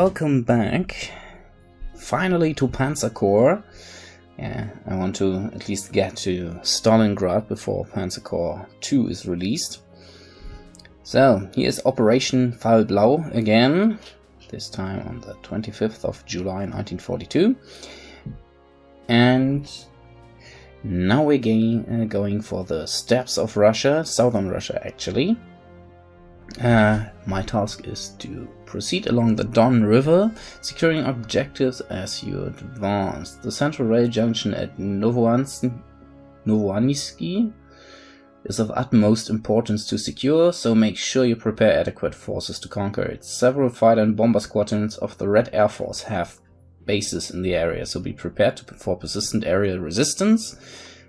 welcome back, finally to Panzer Corps. Yeah, I want to at least get to Stalingrad before Panzer Corps 2 is released. So, here's Operation Fall Blau again, this time on the 25th of July 1942. And now we're going for the steppes of Russia, southern Russia actually. My task is to proceed along the Don River, securing objectives as you advance. The central rail junction at Novoanninsky is of utmost importance to secure, so make sure you prepare adequate forces to conquer it. Several fighter and bomber squadrons of the Red Air Force have bases in the area, so be prepared for persistent aerial resistance,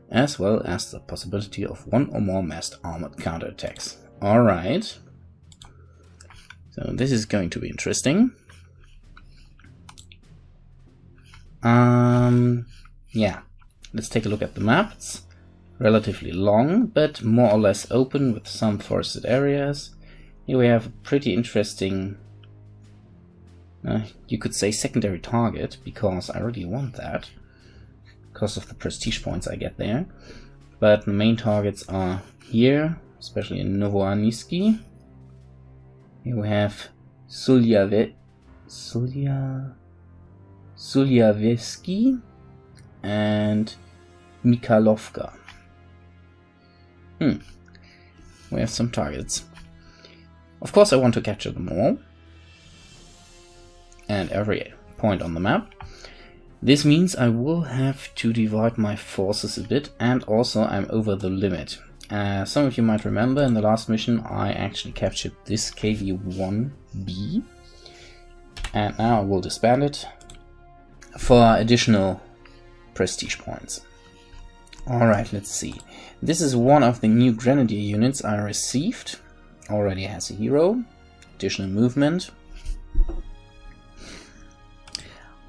as well as the possibility of one or more massed armored counterattacks. Alright. So this is going to be interesting. Yeah, let's take a look at the map. It's relatively long, but more or less open with some forested areas. Here we have a pretty interesting, you could say secondary target, because I really want that, because of the prestige points I get there. But the main targets are here, especially in Novoanninsky. Here we have Sulyavesky and Mikhailovka. We have some targets. Of course I want to capture them all, and every point on the map. This means I will have to divide my forces a bit, and also I'm over the limit. Some of you might remember in the last mission I actually captured this KV-1B, and now I will disband it for additional prestige points. Alright, let's see. This is one of the new grenadier units I received. Already has a hero, additional movement.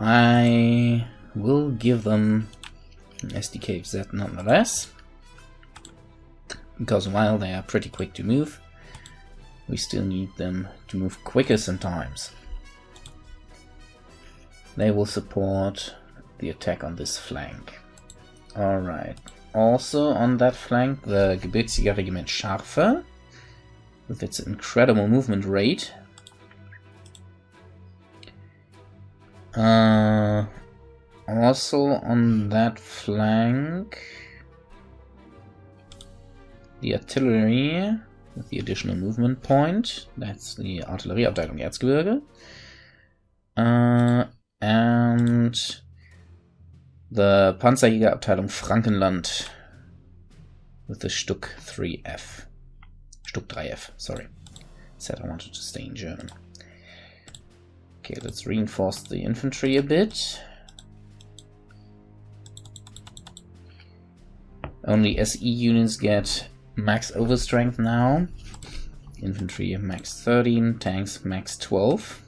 I will give them an SDKZ nonetheless, because while they are pretty quick to move, we still need them to move quicker sometimes. They will support the attack on this flank. Alright, also on that flank the Gebirgsjägerregiment Scharfe, with its incredible movement rate. Also on that flank the artillery with the additional movement point. That's the Artillerieabteilung Erzgebirge. And the Panzerjägerabteilung Frankenland with the Stuck 3F. Stuck 3F, sorry. Said I wanted to stay in German. Okay, let's reinforce the infantry a bit. Only SE units get max overstrength now. Infantry max 13, tanks max 12.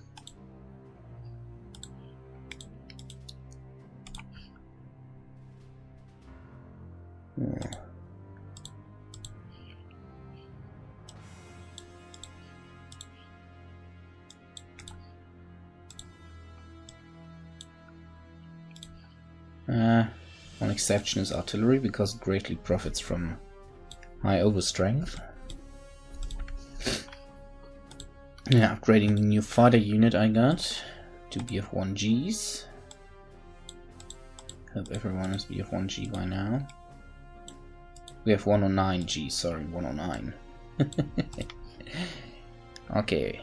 One exception is artillery, because it greatly profits from high overstrength. Yeah, upgrading the new fighter unit I got to BF1Gs. Hope everyone is BF1G by now. We have 109G, sorry, 109. Okay.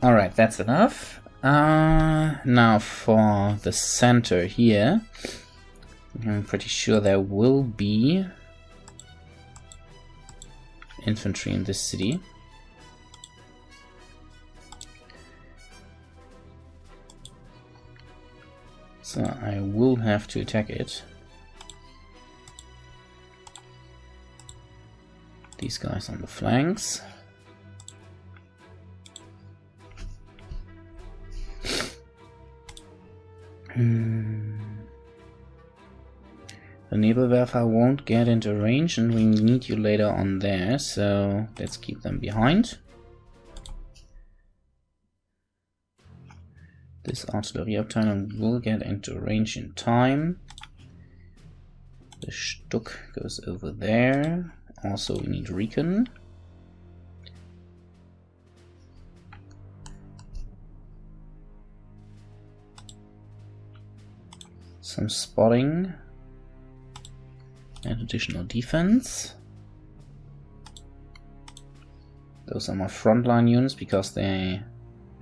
Alright, that's enough. Now for the center here. I'm pretty sure there will be infantry in this city. So I will have to attack it. These guys on the flanks. The Nebelwerfer won't get into range and we need you later on there, so let's keep them behind. This Artillerieabteilung will get into range in time. The Stuck goes over there. Also we need recon. Some spotting. And additional defense. Those are my frontline units because they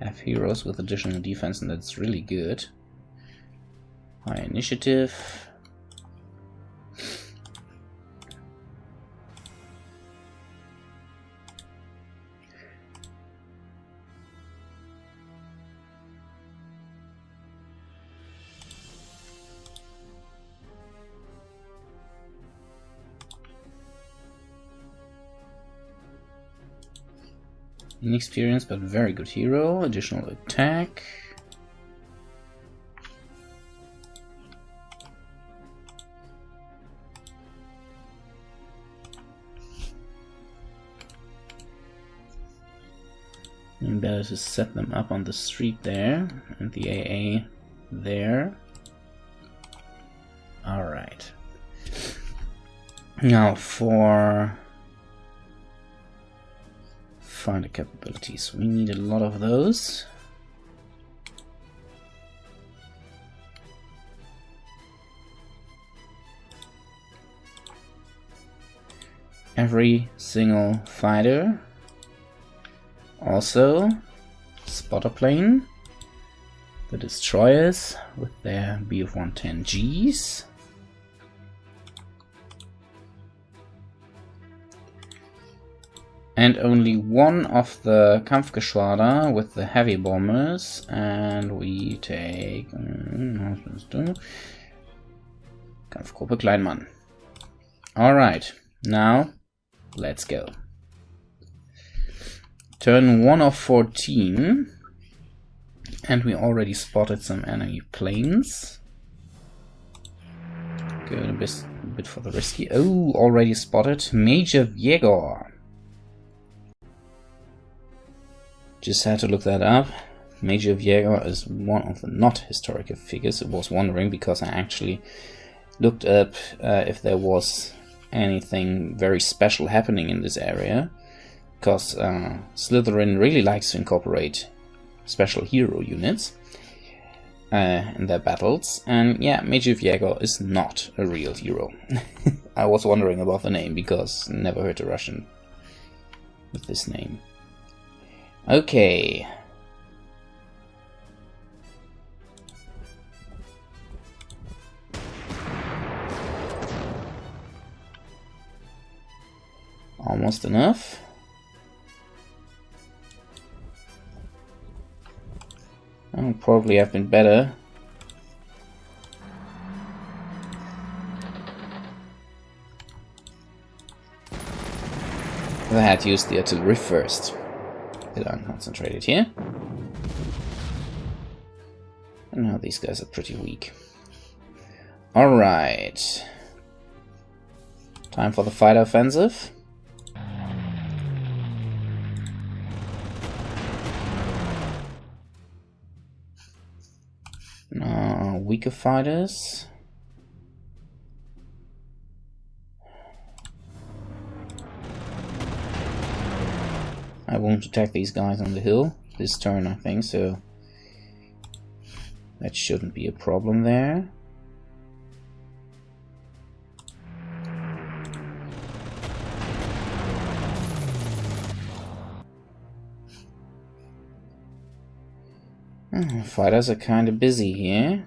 have heroes with additional defense and that's really good. High initiative. Inexperienced but very good hero. Additional attack. And better to set them up on the street there and the AA there. Alright. Now for fighter capabilities. We need a lot of those. Every single fighter. Also, spotter plane. The destroyers with their Bf-110Gs. And only one of the Kampfgeschwader with the heavy bombers, and we take Kampfgruppe Kleinmann. Alright, now let's go. Turn 1 of 14, and we already spotted some enemy planes. Going a bit for the risky. Oh, already spotted Major Jäger. Just had to look that up. Major Jäger is one of the not historical figures. I was wondering because I actually looked up if there was anything very special happening in this area. Because Slytherin really likes to incorporate special hero units in their battles. And yeah, Major Jäger is not a real hero. I was wondering about the name because I never heard a Russian with this name. Okay. Almost enough. I would probably have been better. If I had used the artillery first. I'm concentrated here. And now these guys are pretty weak. Alright. Time for the fighter offensive. Now, weaker fighters. I won't attack these guys on the hill this turn, I think, so that shouldn't be a problem there. Fighters are kind of busy here.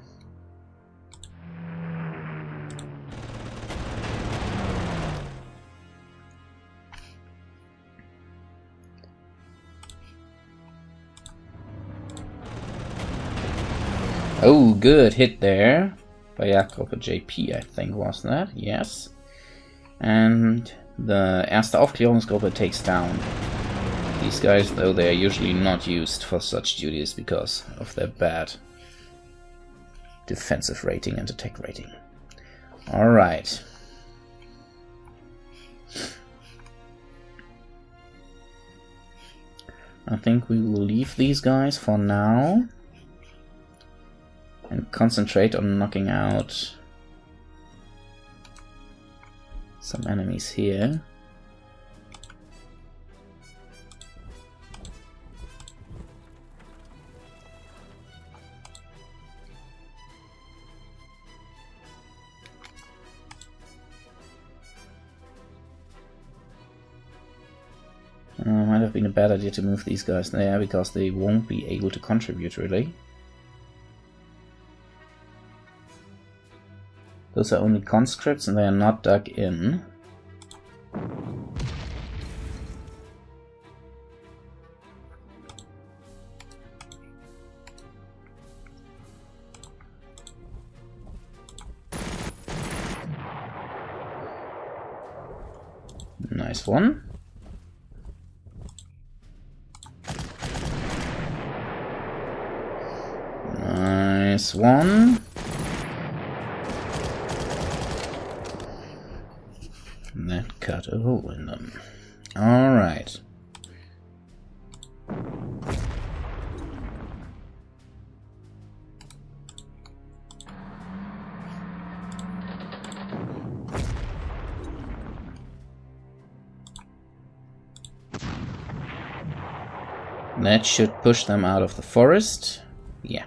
Oh, good hit there by Kampfgruppe JP, I think, was that? Yes. And the Erste Aufklärungsgruppe takes down these guys, though they are usually not used for such duties because of their bad defensive rating and attack rating. Alright. I think we will leave these guys for now and concentrate on knocking out some enemies here. Might have been a bad idea to move these guys there, because they won't be able to contribute, really. Those are only conscripts and they are not dug in. Nice one. Nice one. That cut a hole in them. Alright. That should push them out of the forest. Yeah.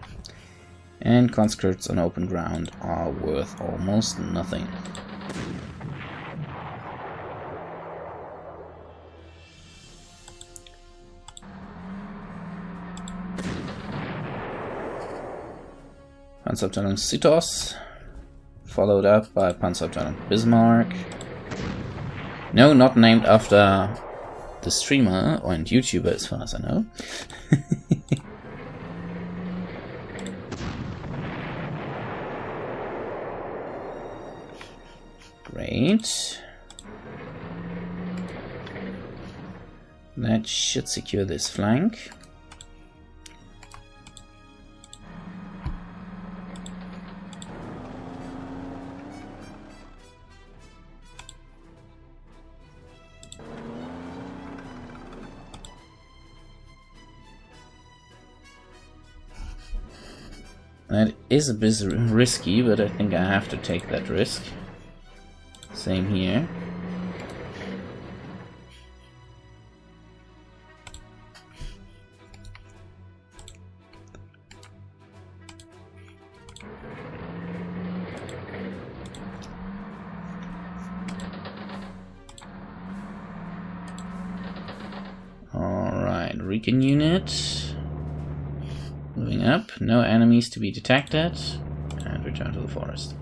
And conscripts on open ground are worth almost nothing. Panzerabteilung Sitos, followed up by Panzerabteilung Bismarck. No, not named after the streamer and YouTuber, as far as I know. Great. That should secure this flank. That is a bit risky, but I think I have to take that risk. Same here. Alright, recon unit. Moving up, no enemies to be detected, and return to the forest.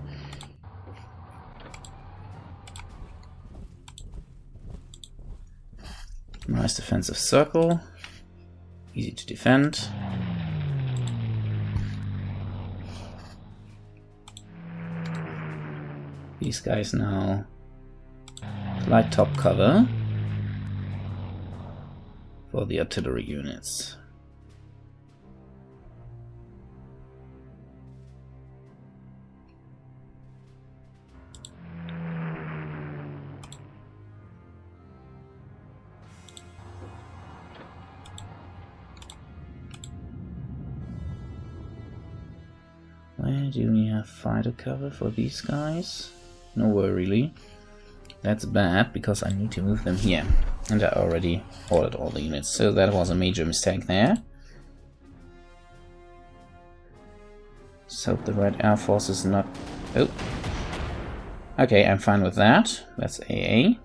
Nice defensive circle, easy to defend. These guys now light top cover for the artillery units. Where do we have fighter cover for these guys? Nowhere really. That's bad, because I need to move them here. And I already ordered all the units, so that was a major mistake there. So the Red Air Force is not... Oh. Okay, I'm fine with that. That's AA.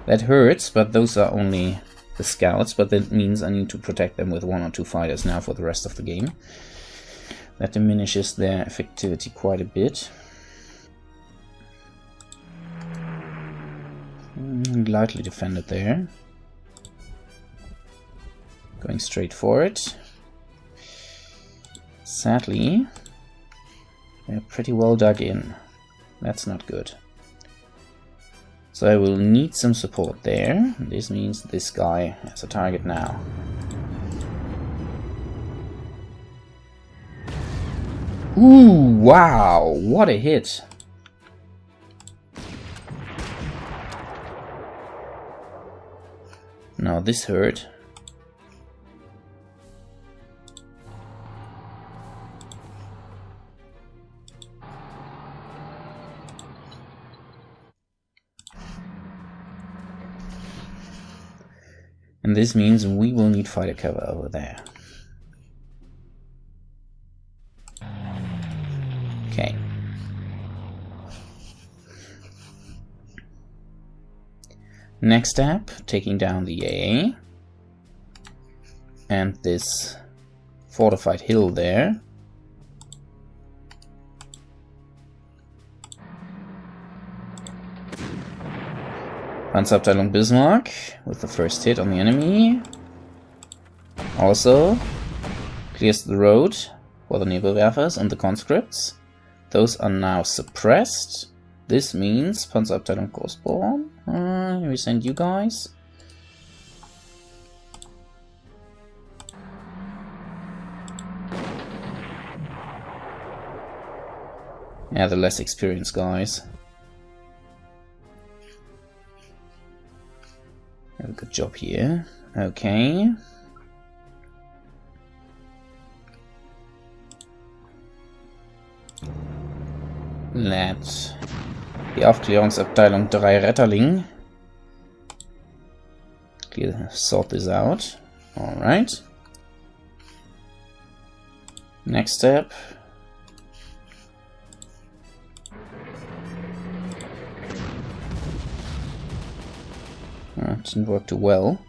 That hurts, but those are only the scouts, but that means I need to protect them with 1 or 2 fighters now for the rest of the game. That diminishes their effectivity quite a bit. Lightly defended there. Going straight for it. Sadly, they're pretty well dug in. That's not good. So I will need some support there. This means this guy has a target now. Ooh, wow, what a hit. Now this hurt. And this means we will need fighter cover over there. Okay. Next step, taking down the AA. And this fortified hill there. Panzerabteilung Bismarck with the first hit on the enemy. Also clears the road for the Nebelwerfers and the conscripts. Those are now suppressed. This means Panzerabteilung Großborn. Here we send you guys. Yeah, the less experienced guys. Have a good job here. Okay. Let die Aufklärungsabteilung 3 Retterling sort this out. Alright. Next step. Didn't work too well.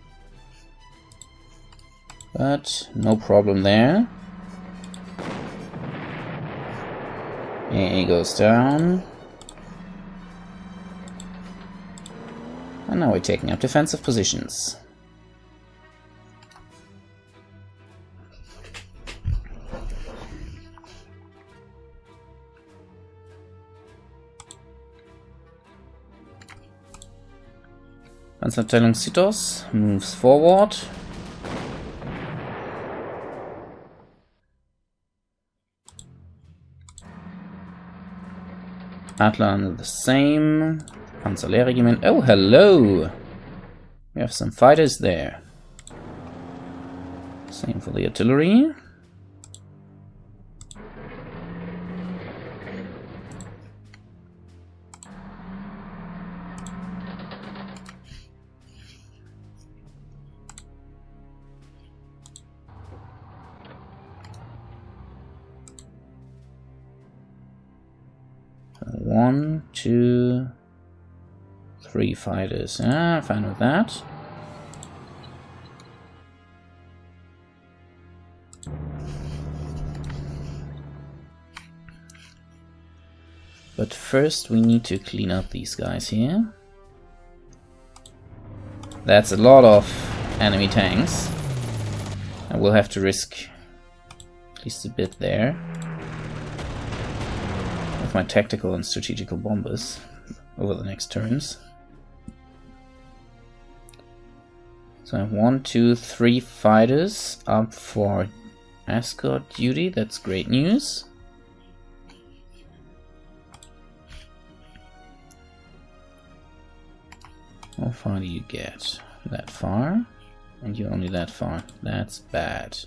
But no problem there. AA goes down. And now we're taking up defensive positions. Panzerabteilung Sitos moves forward. Adler the same. Panzerlehrregiment. Oh, hello! We have some fighters there. Same for the artillery. One, two, three fighters. Ah, fine with that. But first we need to clean up these guys here. That's a lot of enemy tanks. I will have to risk at least a bit there. With my tactical and strategical bombers over the next turns. So I have 1, 2, 3 fighters up for escort duty. That's great news. How far do you get? That far? And you're only that far. That's bad.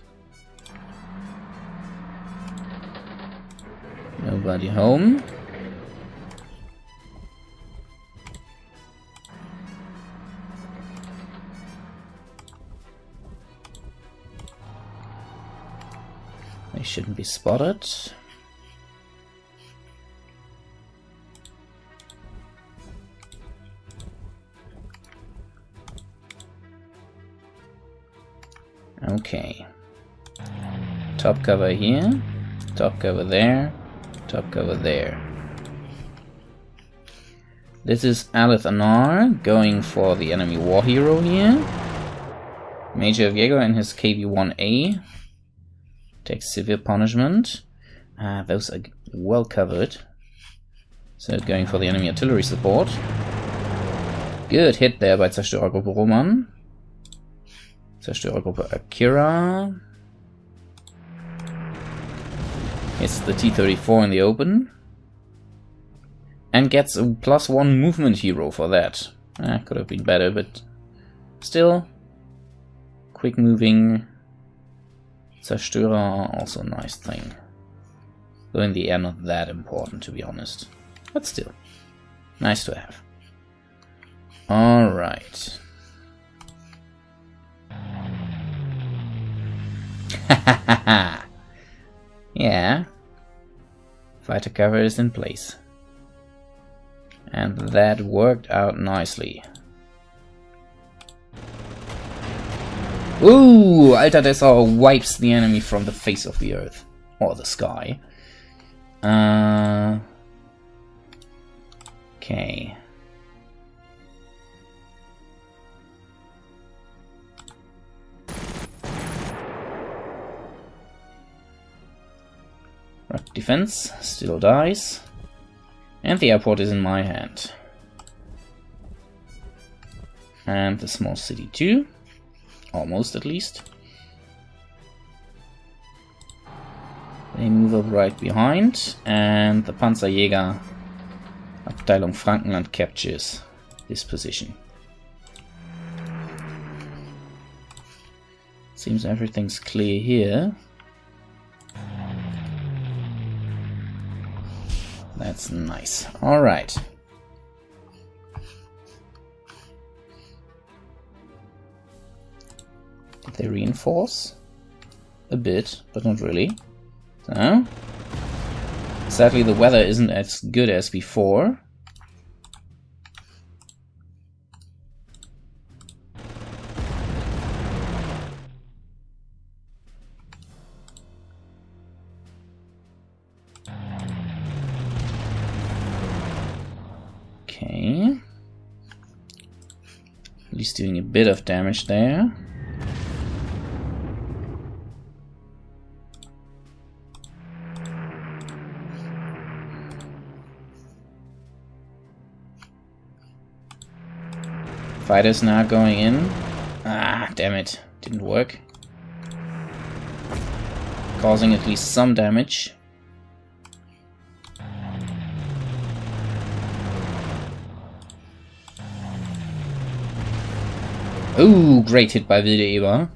Nobody home. They shouldn't be spotted. Okay. Top cover here, top cover there, top cover there. This is Hjalfnar going for the enemy war hero here. Major Viego and his KV-1A takes severe punishment. Those are well covered. So going for the enemy artillery support. Good hit there by Zerstörergruppe Roman. Zerstörergruppe Akira. Hits the T-34 in the open. And gets a +1 movement hero for that. Could have been better, but still. Quick moving Zerstörer, also a nice thing. Though in the air not that important, to be honest. But still, nice to have. Alright. Yeah. Fighter cover is in place. And that worked out nicely. Ooh! Alter Dessau wipes the enemy from the face of the earth. Or the sky. Okay. Rock defense still dies. And the airport is in my hand. And the small city too. Almost, at least. They move up right behind. And the Panzerjäger Abteilung Frankenland captures this position. Seems everything's clear here. That's nice. Alright. Did they reinforce? A bit, but not really. So, sadly the weather isn't as good as before. Okay. At least doing a bit of damage there. Fighters now going in. Ah, damn it. Didn't work. Causing at least some damage. Ooh, great hit by Wilde-Eber.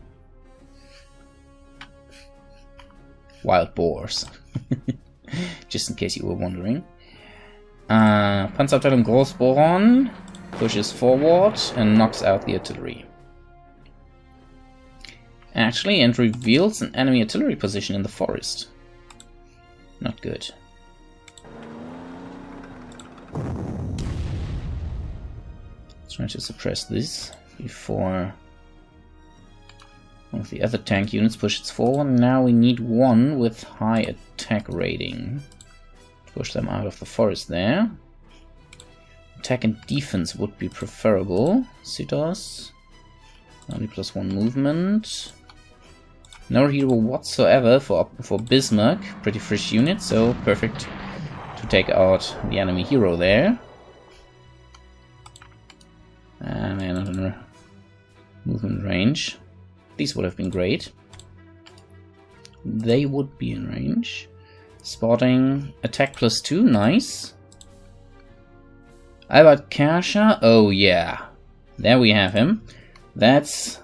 Wild boars. Just in case you were wondering. Panzerabteilung Großboron pushes forward and knocks out the artillery. Actually, and reveals an enemy artillery position in the forest. Not good. Try to suppress this before one of the other tank units pushes forward. Now we need one with high attack rating. Push them out of the forest there. Attack and defense would be preferable. Südos. Only +1 movement. No hero whatsoever for Bismarck. Pretty fresh unit, so perfect to take out the enemy hero there. And another movement range. These would have been great. They would be in range. Spotting. Attack +2, nice. Albert Kerscher, oh yeah. There we have him. That's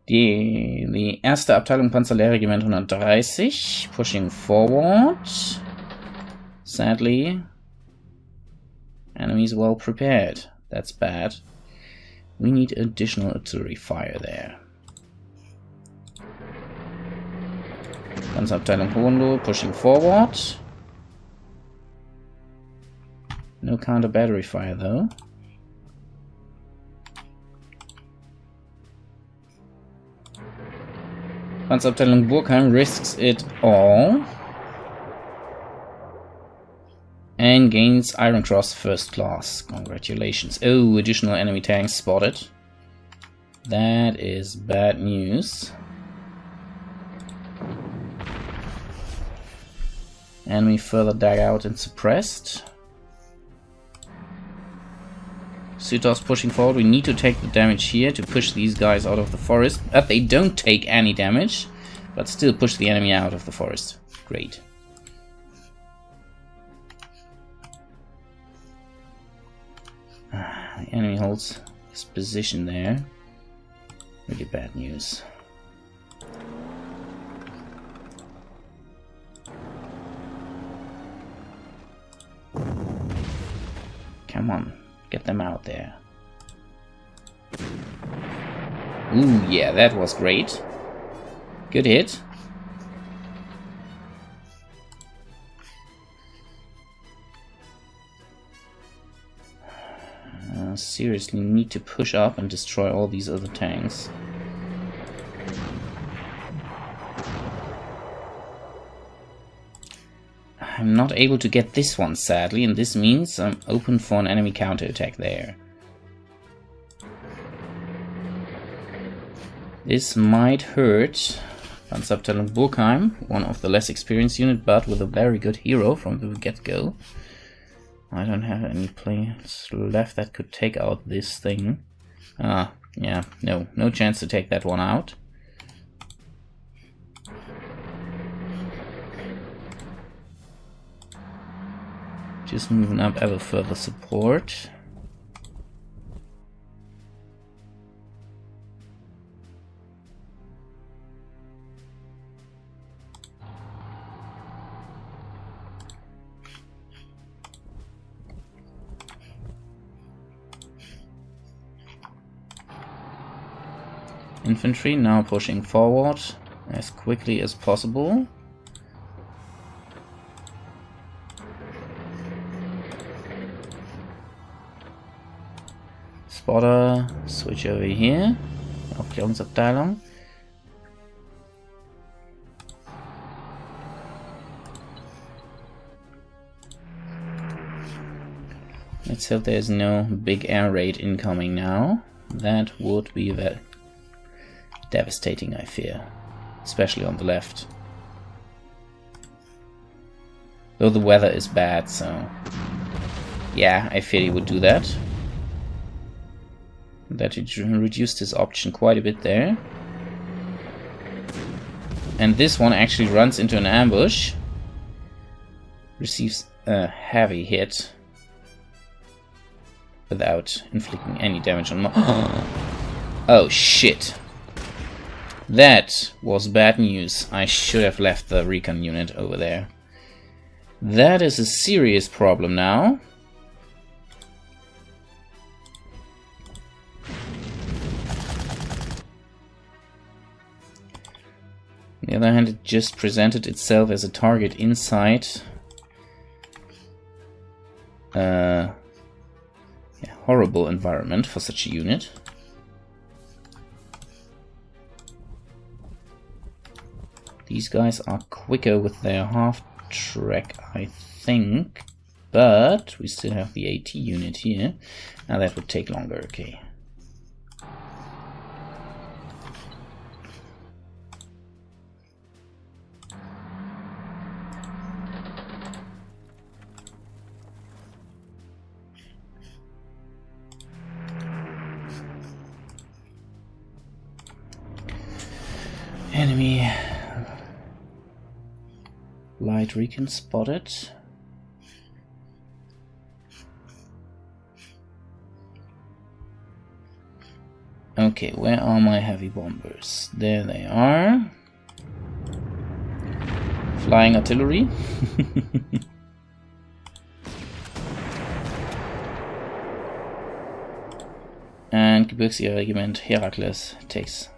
die erste Abteilung Panzerlehrregiment 130, pushing forward. Sadly, enemies well prepared. That's bad. We need additional artillery fire there. Panzerabteilung Hohenlohe pushing forward. No counter battery fire though. Panzerabteilung Burgheim risks it all. And gains Iron Cross first class. Congratulations. Oh, additional enemy tanks spotted. That is bad news. Enemy further dug out and suppressed. Südos pushing forward. We need to take the damage here to push these guys out of the forest. But they don't take any damage, but still push the enemy out of the forest. Great. The enemy holds his position there. Really bad news. Come on, get them out there. Ooh, yeah, that was great. Good hit. Seriously need to push up and destroy all these other tanks. I'm not able to get this one, sadly, and this means I'm open for an enemy counterattack there. This might hurt Panzerabteilung Burkheim, one of the less experienced unit, but with a very good hero from the get-go. I don't have any players left that could take out this thing. Yeah, no chance to take that one out. Just moving up ever further support. Infantry now pushing forward as quickly as possible. Spotter, switch over here. Aufklärungsabteilung. Let's hope there's no big air raid incoming now. That would be very devastating, I fear. Especially on the left. Though the weather is bad, so... yeah, I fear he would do that. That reduced his option quite a bit there. And this one actually runs into an ambush. Receives a heavy hit. Without inflicting any damage on oh shit. That was bad news. I should have left the recon unit over there. That is a serious problem now. On the other hand, it just presented itself as a target inside a horrible environment for such a unit. These guys are quicker with their half-track, I think, but we still have the AT unit here. Now that would take longer, okay. Enemy light recon spotted. Okay, where are my heavy bombers? There they are. Flying artillery. And Gebirgsjäger-Regiment Herakles takes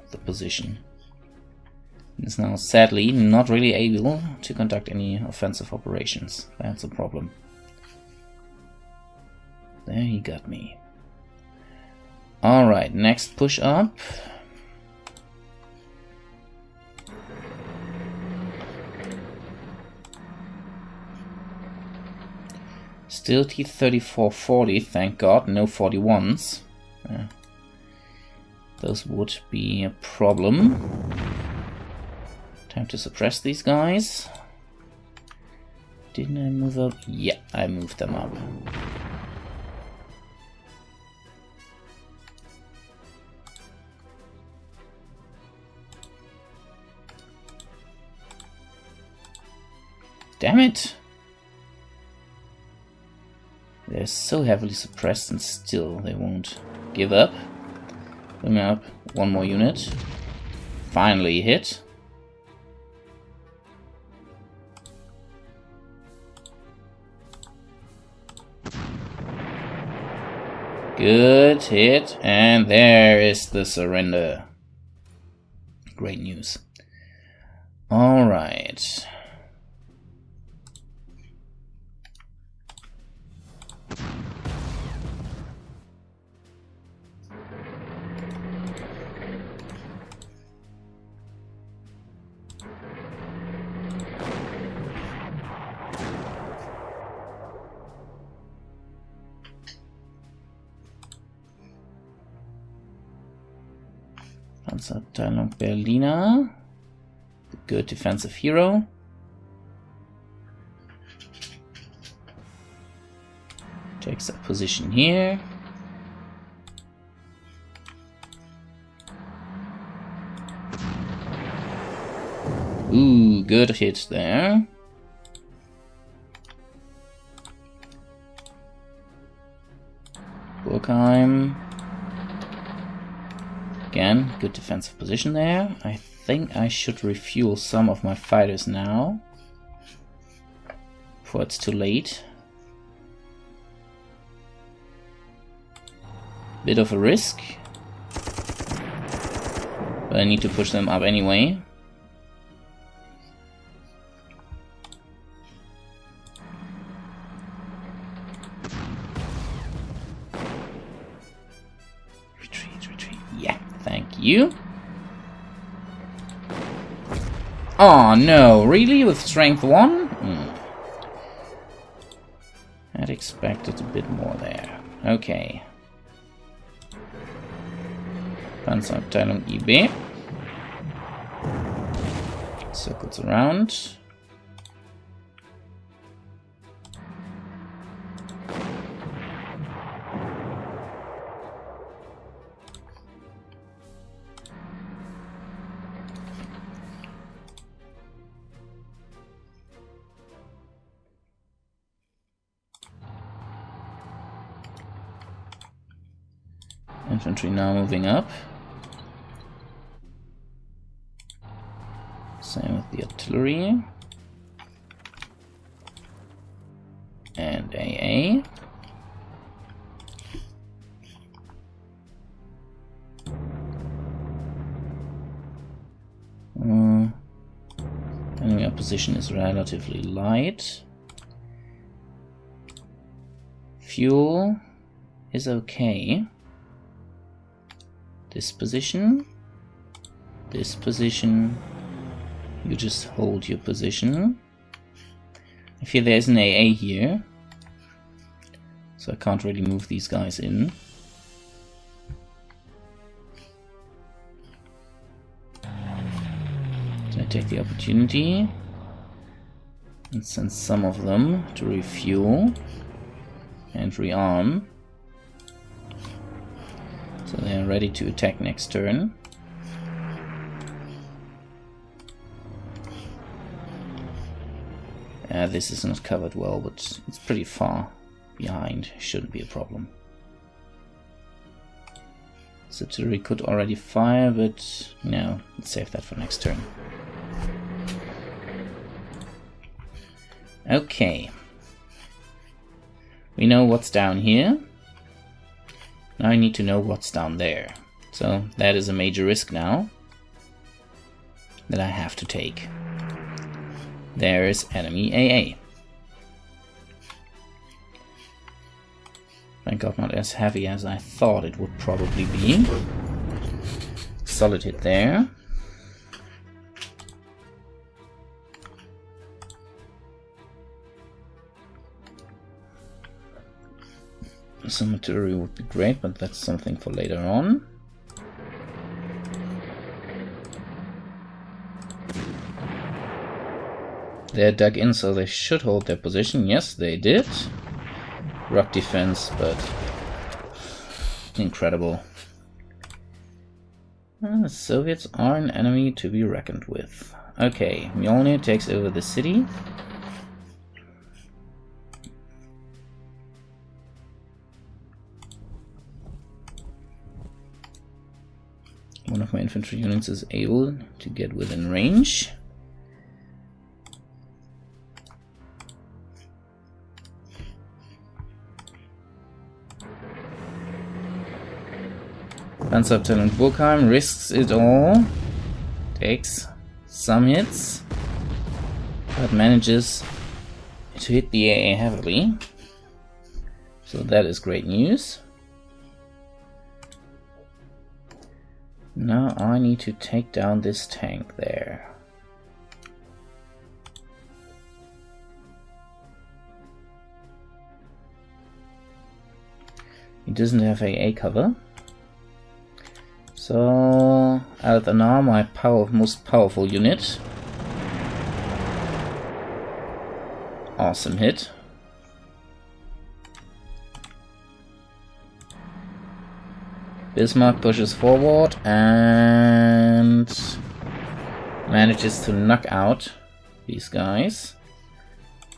the position. Is now sadly not really able to conduct any offensive operations. That's a problem. There he got me. Alright, next push up. Still T-3440, thank God, no 41s. Those would be a problem. Time to suppress these guys. Didn't I move up? Yeah, I moved them up. Damn it! They're so heavily suppressed and still they won't give up. Bring up one more unit. Finally hit. Good hit, and there is the surrender. Great news. Alright. Panzer Berliner, the good defensive hero. Takes that position here. Ooh, good hit there. Burkheim. Again, good defensive position there. I think I should refuel some of my fighters now, before it's too late. Bit of a risk, but I need to push them up anyway. You? Oh no, really? With strength 1? I'd expected a bit more there. Okay. Panzerabteilung IB. Circles around. Infantry now moving up. Same with the artillery. And AA. Enemy opposition is relatively light. Fuel is okay. This position, you just hold your position. I feel there's an AA here, so I can't really move these guys in. So I take the opportunity and send some of them to refuel and rearm. So they are ready to attack next turn. This is not covered well, but it's pretty far behind. Shouldn't be a problem. Artillery could already fire, but no, let's save that for next turn. Okay. We know what's down here. Now I need to know what's down there. So that is a major risk now that I have to take. There is enemy AA. Thank God not as heavy as I thought it would probably be. Solid hit there. Some artillery would be great, but that's something for later on. They're dug in, so they should hold their position. Yes, they did. Rock defense, but incredible. The Soviets are an enemy to be reckoned with. Okay, Mjolnir takes over the city. One of my infantry units is able to get within range. Panzerabteilung Burkheim risks it all, takes some hits, but manages to hit the AA heavily. So that is great news. Now I need to take down this tank there. He doesn't have AA cover. So Hjalfnar, my most powerful unit. Awesome hit. Bismarck pushes forward and manages to knock out these guys.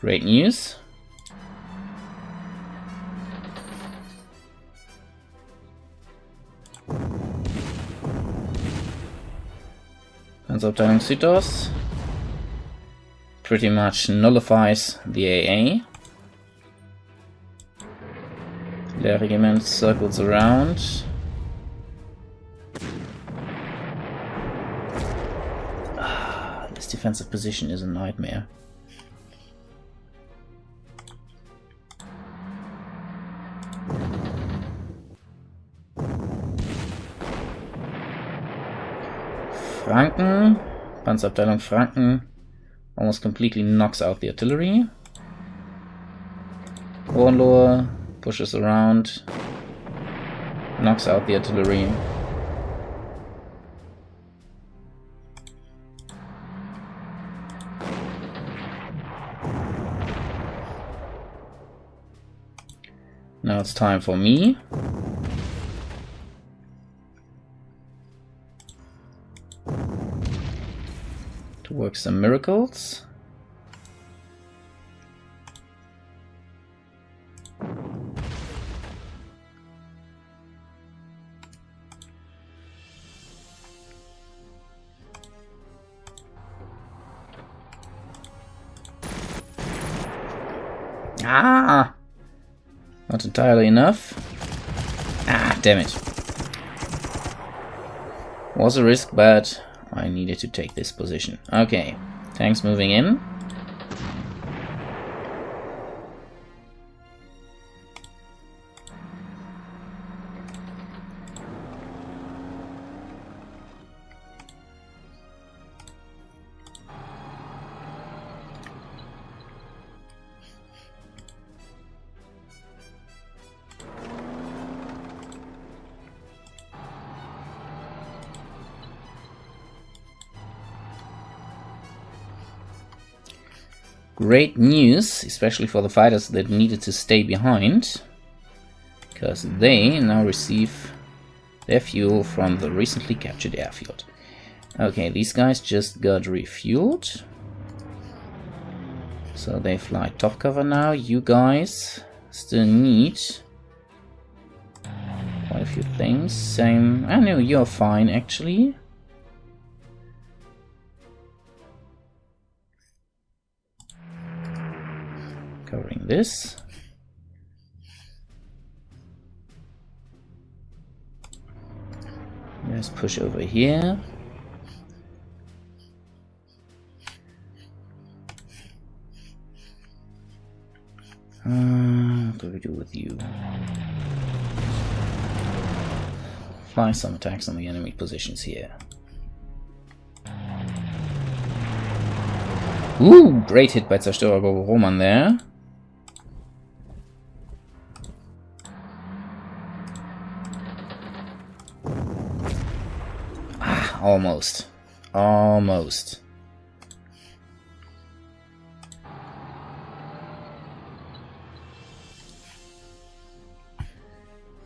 Great news. Panzerabteilung Südos pretty much nullifies the AA. The regiment circles around. This defensive position is a nightmare. Franken, Panzerabteilung Franken almost completely knocks out the artillery. Hohenlohe pushes around, knocks out the artillery. Now it's time for me. To work some miracles. Ah! Not entirely enough. Ah, damn it. Was a risk, but I needed to take this position. Okay, tanks moving in. Great news, especially for the fighters that needed to stay behind, because they now receive their fuel from the recently captured airfield. Okay, these guys just got refueled, so they fly top cover now. You guys still need quite a few things. Same. I know you're fine actually. Covering this. Let's push over here. What do we do with you? Fly some attacks on the enemy positions here. Ooh, great hit by Zerstörergruppe Roman there. Almost. Almost.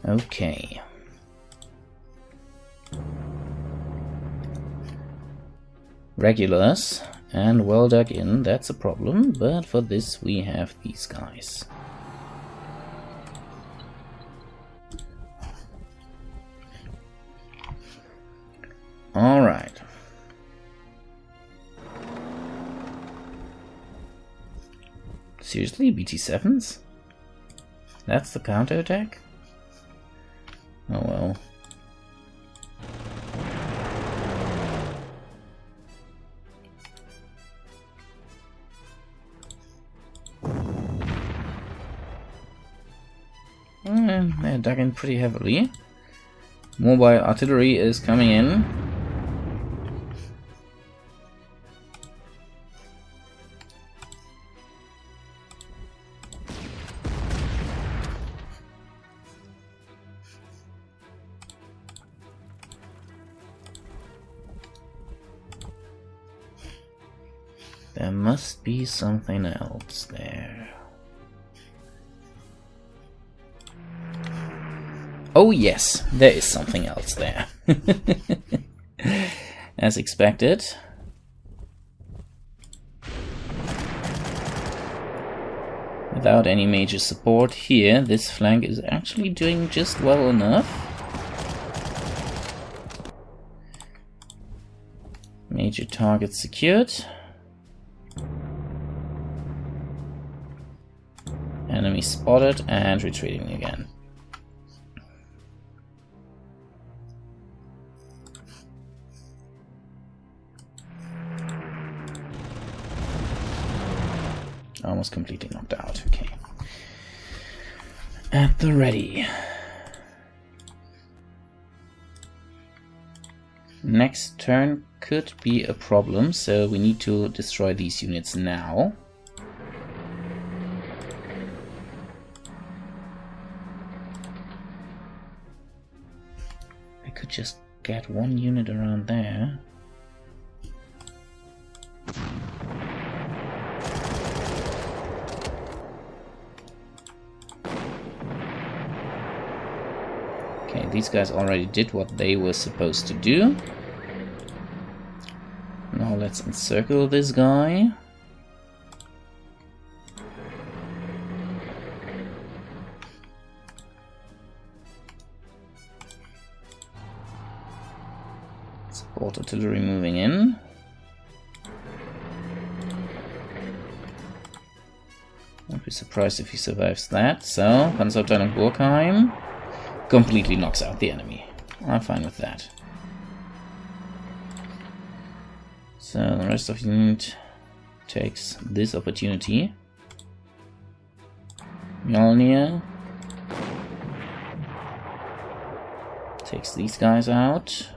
Okay. Regulars and well dug in, that's a problem, but for this we have these guys. Seriously, BT-7s? That's the counterattack? Oh well. They're dug in pretty heavily. Mobile artillery is coming in. There must be something else there. Oh yes, there is something else there. As expected. Without any major support here, this flank is actually doing just well enough. Major target secured. Enemy spotted and retreating again. Almost completely knocked out, okay. At the ready. Next turn could be a problem, so we need to destroy these units now. I could just get one unit around there. Okay, these guys already did what they were supposed to do. Now let's encircle this guy. Support artillery moving in. Won't be surprised if he survives that. So, Panzerabteilung Burkheim completely knocks out the enemy. I'm fine with that. So the rest of the unit takes this opportunity. Hjalfnar takes these guys out.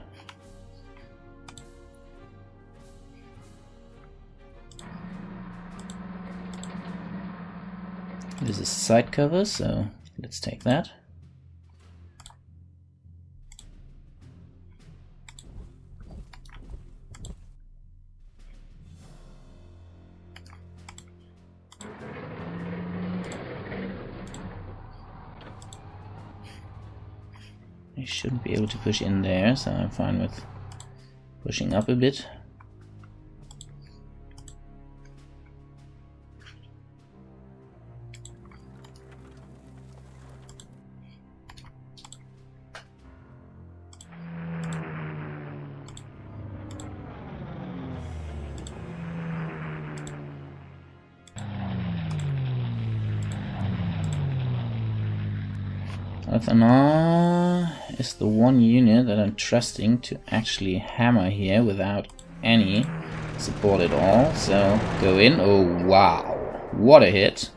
This is side cover, so let's take that. I shouldn't be able to push in there, so I'm fine with pushing up a bit. Hjalfnar is the one unit that I'm trusting to actually hammer here without any support at all. So go in. Oh wow, what a hit!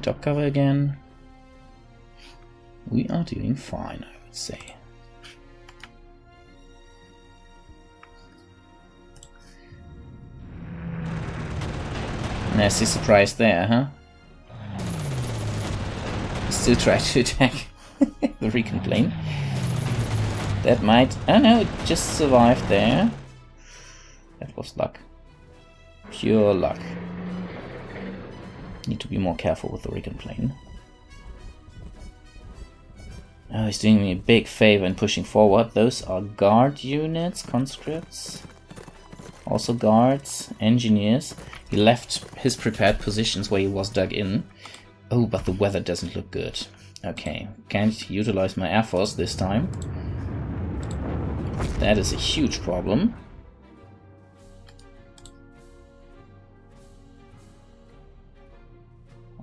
Top cover again. We are doing fine, I would say. Nasty surprise there, huh? Still try to attack the recon plane. That might... oh no, it just survived there. That was luck. Pure luck. Need to be more careful with the recon plane. Oh, he's doing me a big favor in pushing forward. Those are guard units, conscripts. Also guards, engineers. He left his prepared positions where he was dug in. Oh, but the weather doesn't look good. Okay, can't utilize my air force this time. That is a huge problem.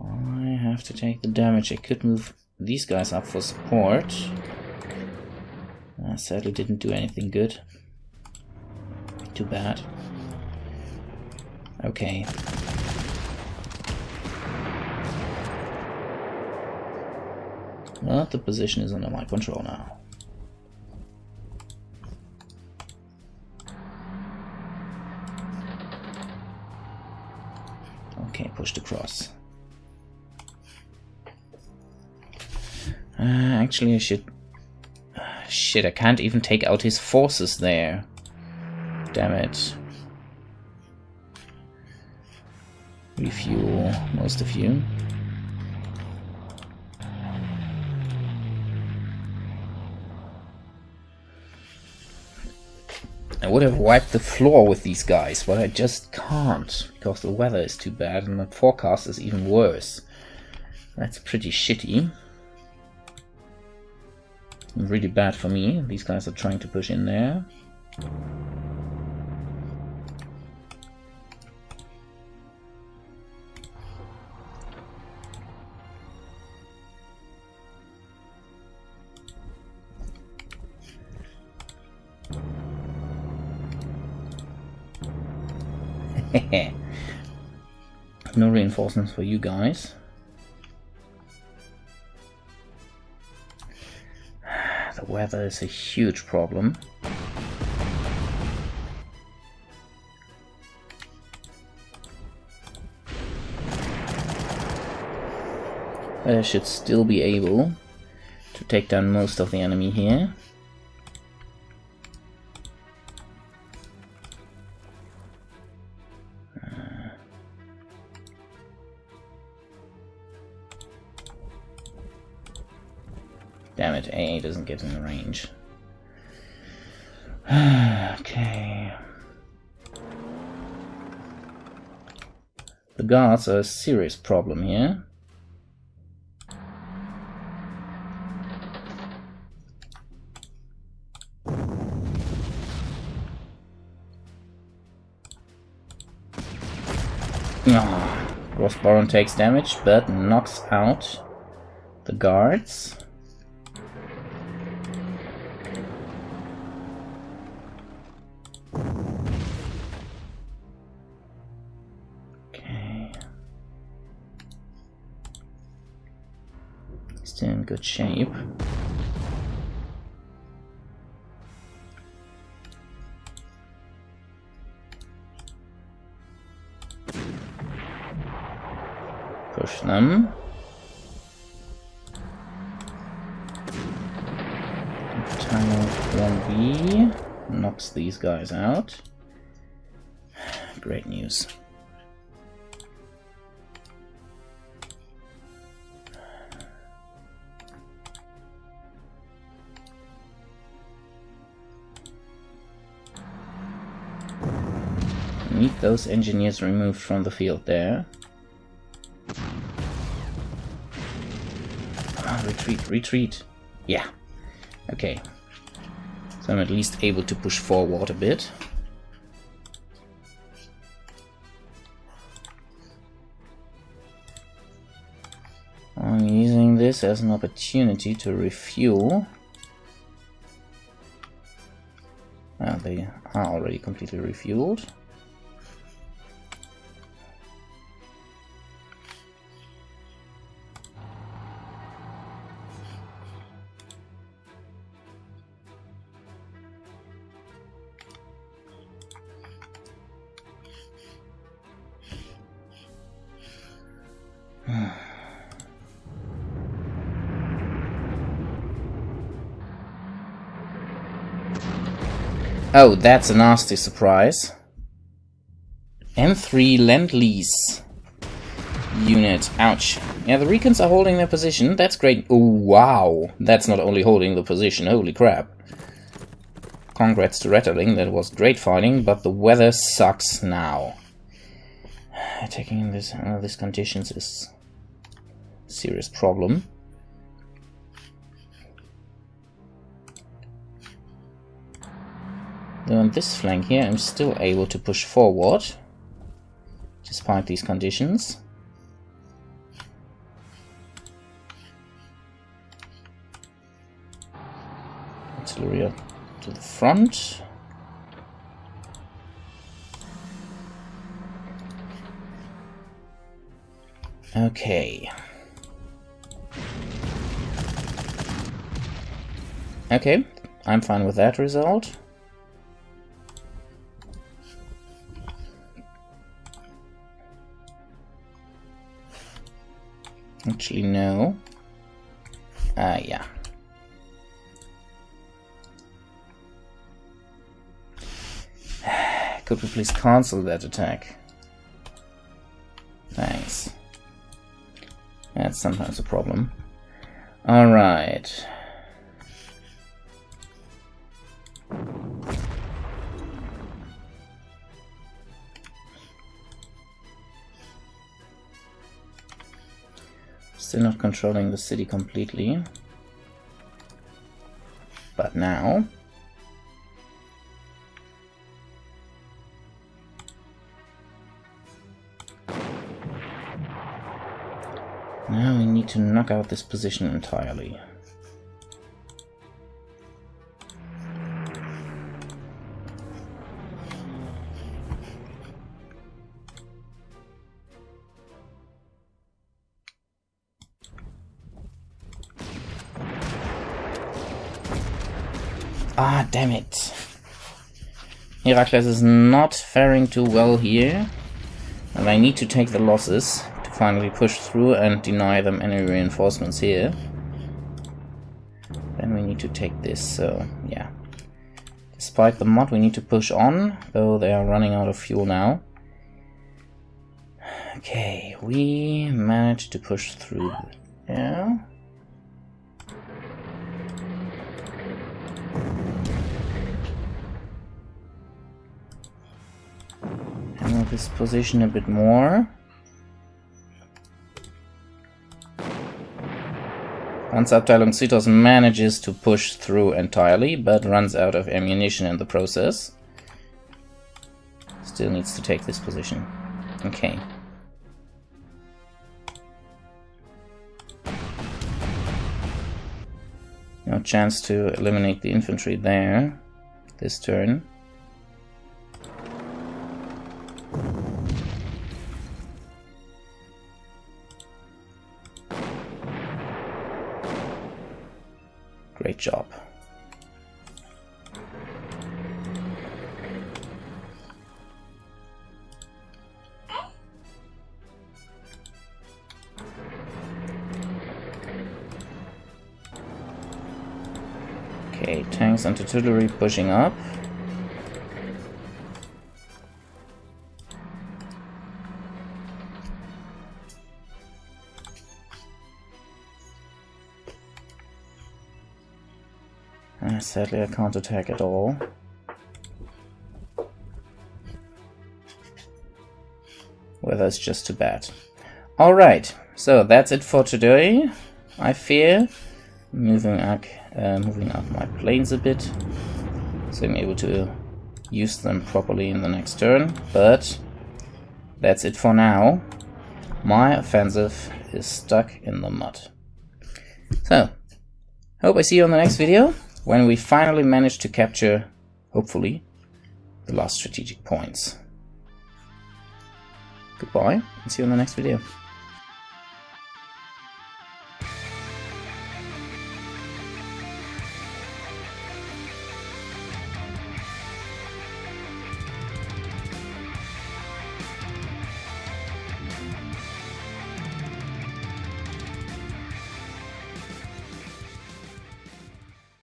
I have to take the damage. I could move these guys up for support. Sadly didn't do anything good. Too bad. Okay. But the position is under my control now. Okay, pushed across. Actually, I should... shit, I can't even take out his forces there. Damn it. Refuel most of you. I would have wiped the floor with these guys, but I just can't, because the weather is too bad and the forecast is even worse. That's pretty shitty. Really bad for me. These guys are trying to push in there. No reinforcements for you guys. The weather is a huge problem. I should still be able to take down most of the enemy here. Damn it, AA doesn't get in range. Okay. The guards are a serious problem here. Crossbow takes damage, but knocks out the guards. Okay. Still in good shape. Push them. Tunnel 1B knocks these guys out. Great news. Need those engineers removed from the field there. Retreat, retreat. Yeah. Okay. So I'm at least able to push forward a bit. I'm using this as an opportunity to refuel. They are already completely refueled. Oh, that's a nasty surprise. M3 Lend-Lease unit. Ouch. Yeah, the Recons are holding their position. That's great. Oh, wow. That's not only holding the position. Holy crap. Congrats to Rattling. That was great fighting, but the weather sucks now. Attacking in these conditions is a serious problem. Though on this flank here I'm still able to push forward, despite these conditions. Artillery up to the front. Okay. Okay, I'm fine with that result. Actually, no. Yeah. Could we please cancel that attack? Thanks. That's sometimes a problem. Alright. Still not controlling the city completely. But now... now we need to knock out this position entirely. Ah, damn it. Herakles is not faring too well here, and I need to take the losses to finally push through and deny them any reinforcements here. Then we need to take this, so yeah. Despite the mod, we need to push on, though they are running out of fuel now. Okay, we managed to push through. Yeah. Handle this position a bit more. Panzerabteilung Citos manages to push through entirely, but runs out of ammunition in the process. Still needs to take this position. Okay. No chance to eliminate the infantry there this turn. Great job. Okay, tanks and artillery pushing up. Sadly, I can't attack at all. Weather's just too bad. Alright, so that's it for today, I fear. Moving up my planes a bit, so I'm able to use them properly in the next turn, but that's it for now. My offensive is stuck in the mud. So, hope I see you on the next video, when we finally manage to capture, hopefully, the last strategic points. Goodbye, and see you in the next video.